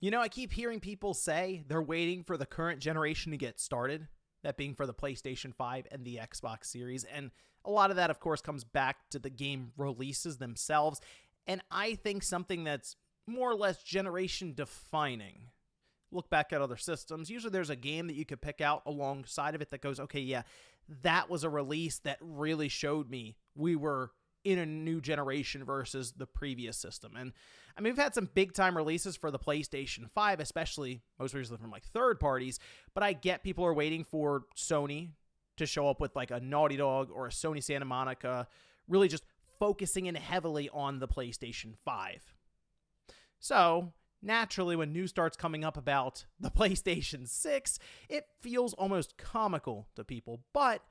You know, I keep hearing people say they're waiting for the current generation to get started, that being for the PlayStation 5 and the Xbox Series. And a lot of that, of course, comes back to the game releases themselves. And I think something that's more or less generation defining. Look back at other systems. Usually there's a game that you could pick out alongside of it that goes, okay, yeah, that was a release that really showed me we were in a new generation versus the previous system. And I mean, we've had some big time releases for the PlayStation 5, especially most recently from like third parties, but I get people are waiting for Sony to show up with like a Naughty Dog or a Sony Santa Monica, really just focusing in heavily on the PlayStation 5. So naturally, when news starts coming up about the PlayStation 6, it feels almost comical to people. But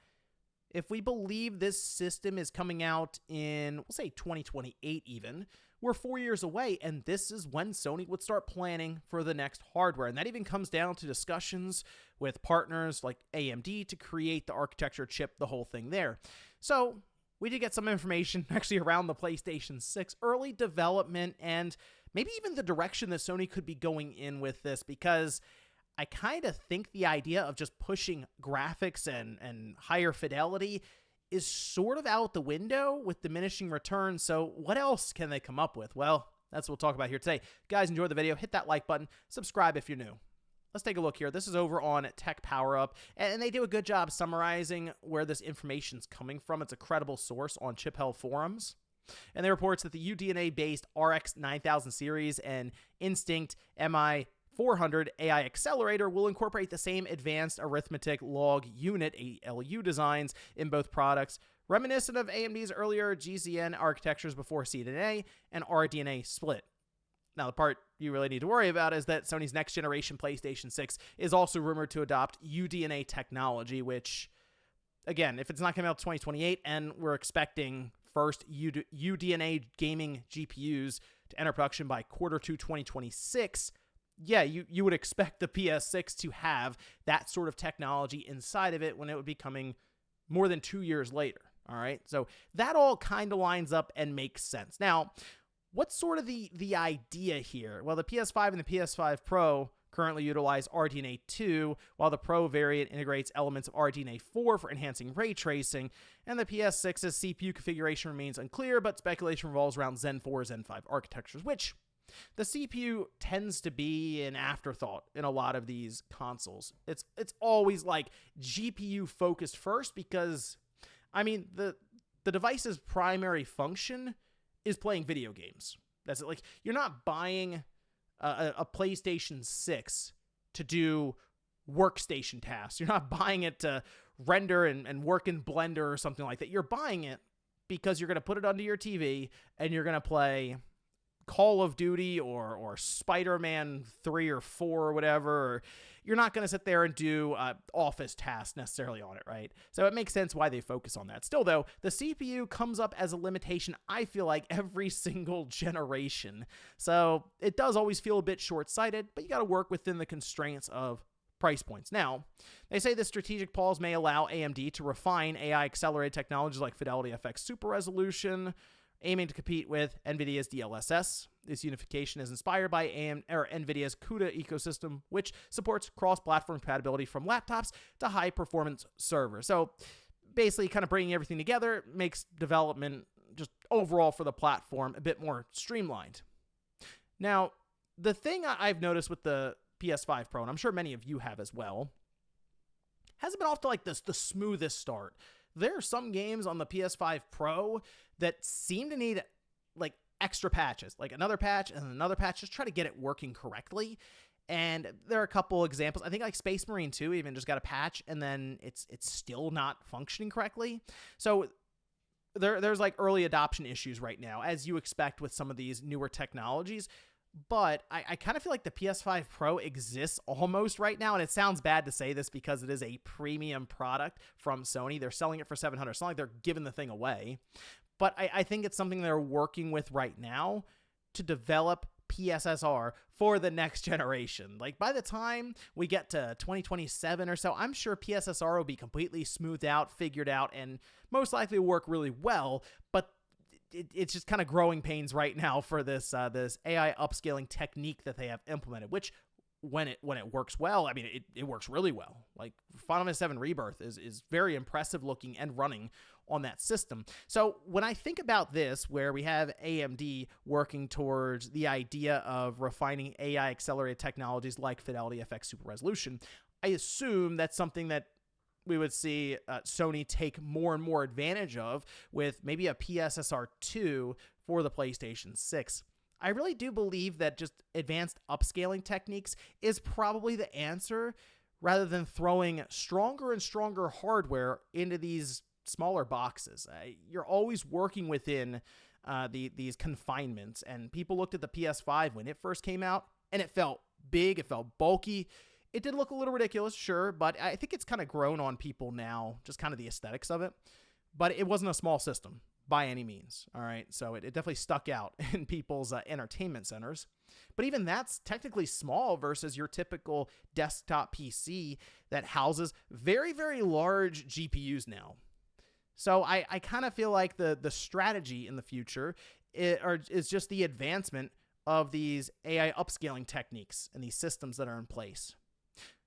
if we believe this system is coming out in, we'll say 2028 even, we're 4 years away, and this is when Sony would start planning for the next hardware. And that even comes down to discussions with partners like AMD to create the architecture chip, the whole thing there. So we did get some information actually around the PlayStation 6 early development and maybe even the direction that Sony could be going in with this, because I kind of think the idea of just pushing graphics and higher fidelity is sort of out the window with diminishing returns. So what else can they come up with? Well, that's what we'll talk about here today. Guys, enjoy the video. Hit that like button. Subscribe if you're new. Let's take a look here. This is over on Tech Power Up, and they do a good job summarizing where this information's coming from. It's a credible source on Chip Hell forums. And they reports that the UDNA-based RX 9000 series and Instinct MI 400 AI accelerator will incorporate the same advanced arithmetic log unit ALU designs in both products, reminiscent of AMD's earlier GZN architectures before CDNA and RDNA split. Now, the part you really need to worry about is that Sony's next generation PlayStation 6 is also rumored to adopt UDNA technology, which, again, if it's not coming out 2028 and we're expecting first UDNA gaming GPUs to enter production by Q2 2026, yeah, you would expect the PS6 to have that sort of technology inside of it when it would be coming more than 2 years later, all right? So that all kind of lines up and makes sense. Now, what's sort of the idea here? Well, the PS5 and the PS5 Pro currently utilize RDNA 2, while the Pro variant integrates elements of RDNA 4 for enhancing ray tracing, and the PS6's CPU configuration remains unclear, but speculation revolves around Zen 4, Zen 5 architectures, which the CPU tends to be an afterthought in a lot of these consoles. It's always like GPU focused first because, I mean, the device's primary function is playing video games. That's it. Like, you're not buying a PlayStation 6 to do workstation tasks. You're not buying it to render and work in Blender or something like that. You're buying it because you're going to put it under your TV and you're going to play Call of Duty or Spider-Man 3 or 4 or whatever. Or you're not going to sit there and do office tasks necessarily on it, right? So it makes sense why they focus on that. Still, though, the CPU comes up as a limitation, I feel like, every single generation. So it does always feel a bit short-sighted, but you got to work within the constraints of price points. Now, they say the strategic pause may allow AMD to refine AI-accelerated technologies like Fidelity FX Super Resolution, aiming to compete with NVIDIA's DLSS. This unification is inspired by NVIDIA's CUDA ecosystem, which supports cross-platform compatibility from laptops to high-performance servers. So basically kind of bringing everything together makes development just overall for the platform a bit more streamlined. Now, the thing I've noticed with the PS5 Pro, and I'm sure many of you have as well, hasn't been off to like the smoothest start. There are some games on the PS5 Pro that seem to need like extra patches, like another patch and another patch, just try to get it working correctly. And there are a couple examples. I think like Space Marine 2 even just got a patch and then it's still not functioning correctly. So there's like early adoption issues right now, as you expect with some of these newer technologies. But I kind of feel like the PS5 Pro exists almost right now, and it sounds bad to say this because it is a premium product from Sony. They're selling it for $700. It's not like they're giving the thing away. But I think it's something they're working with right now to develop PSSR for the next generation. Like, by the time we get to 2027 or so, I'm sure PSSR will be completely smoothed out, figured out, and most likely work really well. But it's just kind of growing pains right now for this this AI upscaling technique that they have implemented, which when it works well, I mean, it works really well. Like Final Fantasy VII Rebirth is very impressive looking and running on that system. So when I think about this, where we have AMD working towards the idea of refining AI accelerated technologies like Fidelity FX Super Resolution, I assume that's something that we would see Sony take more and more advantage of with maybe a PSSR2 for the PlayStation 6. I really do believe that just advanced upscaling techniques is probably the answer, rather than throwing stronger and stronger hardware into these smaller boxes. You're always working within these confinements, and people looked at the PS5 when it first came out, and it felt big, it felt bulky. It did look a little ridiculous, sure, but I think it's kind of grown on people now, just kind of the aesthetics of it. But it wasn't a small system by any means, all right? So it definitely stuck out in people's entertainment centers. But even that's technically small versus your typical desktop PC that houses very, very large GPUs now. So I kind of feel like the strategy in the future is just the advancement of these AI upscaling techniques and these systems that are in place.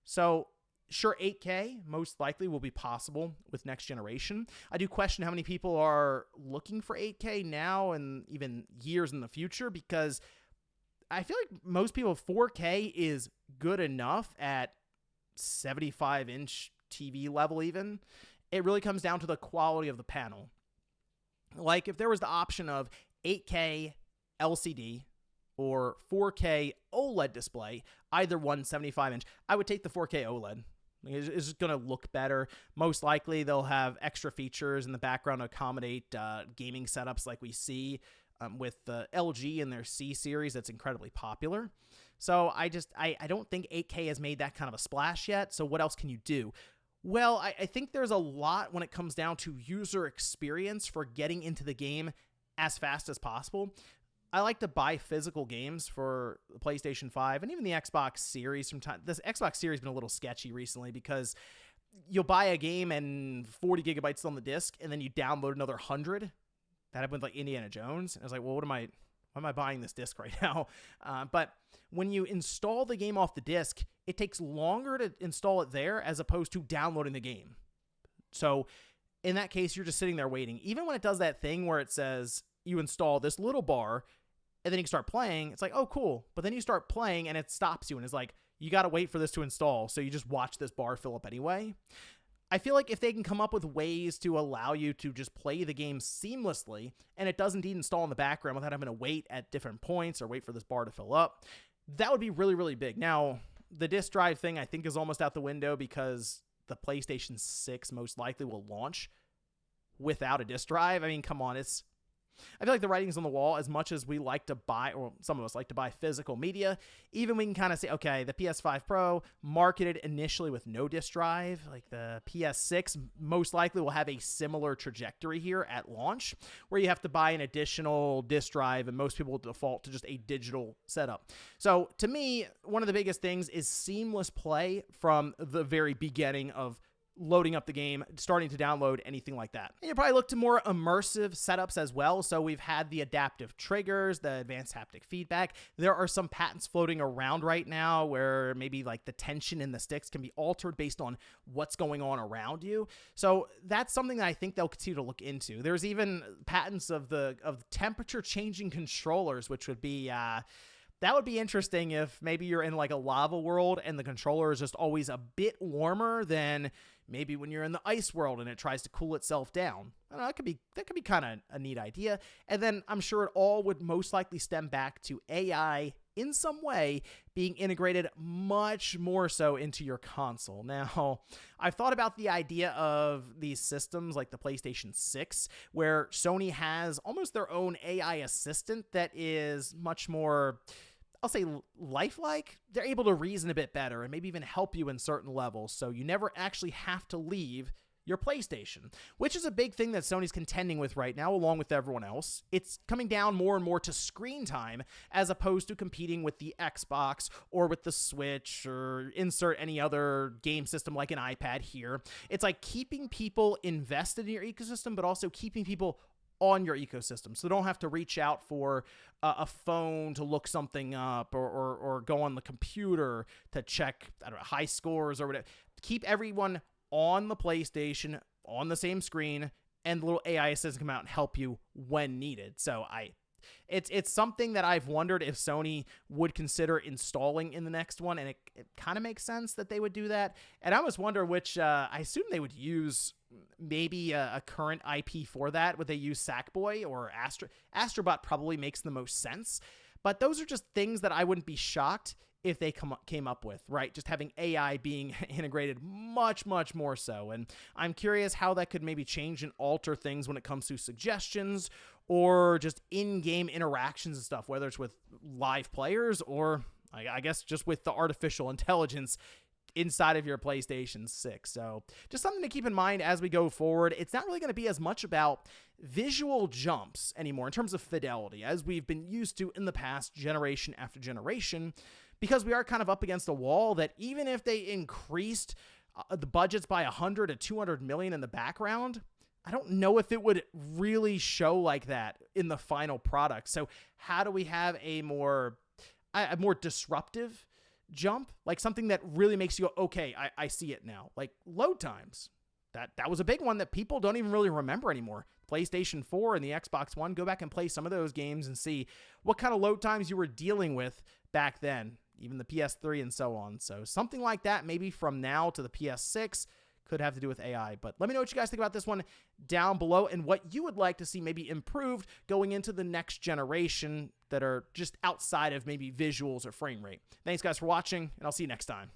So sure, 8K most likely will be possible with next generation. I do question how many people are looking for 8K now and even years in the future, because I feel like most people, 4K is good enough at 75-inch TV level even. It really comes down to the quality of the panel. Like if there was the option of 8K LCD or 4K OLED display, either one 75-inch, I would take the 4K OLED. It's just going to look better. Most likely, they'll have extra features in the background to accommodate gaming setups like we see with the LG and their C series that's incredibly popular. So I don't think 8K has made that kind of a splash yet. So what else can you do? Well, I think there's a lot when it comes down to user experience for getting into the game as fast as possible. I like to buy physical games for the PlayStation 5 and even the Xbox Series from time. This Xbox Series has been a little sketchy recently because you'll buy a game and 40 gigabytes on the disc, and then you download another 100. That happened with like Indiana Jones. And I was like, well, why am I buying this disc right now? But when you install the game off the disc, it takes longer to install it there as opposed to downloading the game. So in that case, you're just sitting there waiting. Even when it does that thing where it says you install this little bar, and then you can start playing, it's like, oh, cool. But then you start playing, and it stops you, and it's like, you got to wait for this to install, so you just watch this bar fill up anyway. I feel like if they can come up with ways to allow you to just play the game seamlessly, and it does indeed install in the background without having to wait at different points or wait for this bar to fill up, that would be really, really big. Now, the disk drive thing, I think, is almost out the window because the PlayStation 6 most likely will launch without a disk drive. I mean, come on, I feel like the writing's on the wall. As much as we like to buy, or some of us like to buy physical media, even we can kind of say, okay, the PS5 Pro marketed initially with no disk drive, like the PS6 most likely will have a similar trajectory here at launch, where you have to buy an additional disk drive, and most people will default to just a digital setup. So to me, one of the biggest things is seamless play from the very beginning of loading up the game, starting to download, anything like that. And you probably look to more immersive setups as well. So we've had the adaptive triggers, the advanced haptic feedback. There are some patents floating around right now where maybe like the tension in the sticks can be altered based on what's going on around you. So that's something that I think they'll continue to look into. There's even patents of temperature changing controllers, which would be that would be interesting if maybe you're in like a lava world and the controller is just always a bit warmer than maybe when you're in the ice world and it tries to cool itself down. I don't know, that could be kind of a neat idea. And then I'm sure it all would most likely stem back to AI in some way being integrated much more so into your console. Now, I've thought about the idea of these systems like the PlayStation 6, where Sony has almost their own AI assistant that is much more, I'll say, lifelike. They're able to reason a bit better and maybe even help you in certain levels, so you never actually have to leave your PlayStation, which is a big thing that Sony's contending with right now, along with everyone else. It's coming down more and more to screen time as opposed to competing with the Xbox or with the Switch or insert any other game system like an iPad here. It's like keeping people invested in your ecosystem, but also keeping people on your ecosystem. So they don't have to reach out for a phone to look something up or go on the computer to check, I don't know, high scores or whatever. Keep everyone on the PlayStation, on the same screen, and the little AI assistant come out and help you when needed. So it's something that I've wondered if Sony would consider installing in the next one, and it kind of makes sense that they would do that. And I almost wonder which, I assume they would use maybe a current IP for that. Would they use Sackboy or Astrobot? Probably makes the most sense. But those are just things that I wouldn't be shocked if they came up with, right? Just having AI being integrated much, much more so. And I'm curious how that could maybe change and alter things when it comes to suggestions or just in-game interactions and stuff, whether it's with live players or I guess just with the artificial intelligence inside of your PlayStation 6. So just something to keep in mind as we go forward. It's not really going to be as much about visual jumps anymore in terms of fidelity as we've been used to in the past, generation after generation, because we are kind of up against a wall that even if they increased the budgets by 100 to 200 million in the background, I don't know if it would really show like that in the final product. So how do we have a more disruptive jump, like something that really makes you go, okay, I see it now? Like load times. That was a big one that people don't even really remember anymore. PlayStation 4 and the Xbox One, go back and play some of those games and see what kind of load times you were dealing with back then, even the PS3 and so on. So something like that, maybe from now to the PS6, could have to do with AI. But let me know what you guys think about this one down below and what you would like to see maybe improved going into the next generation that are just outside of maybe visuals or frame rate. Thanks guys for watching, and I'll see you next time.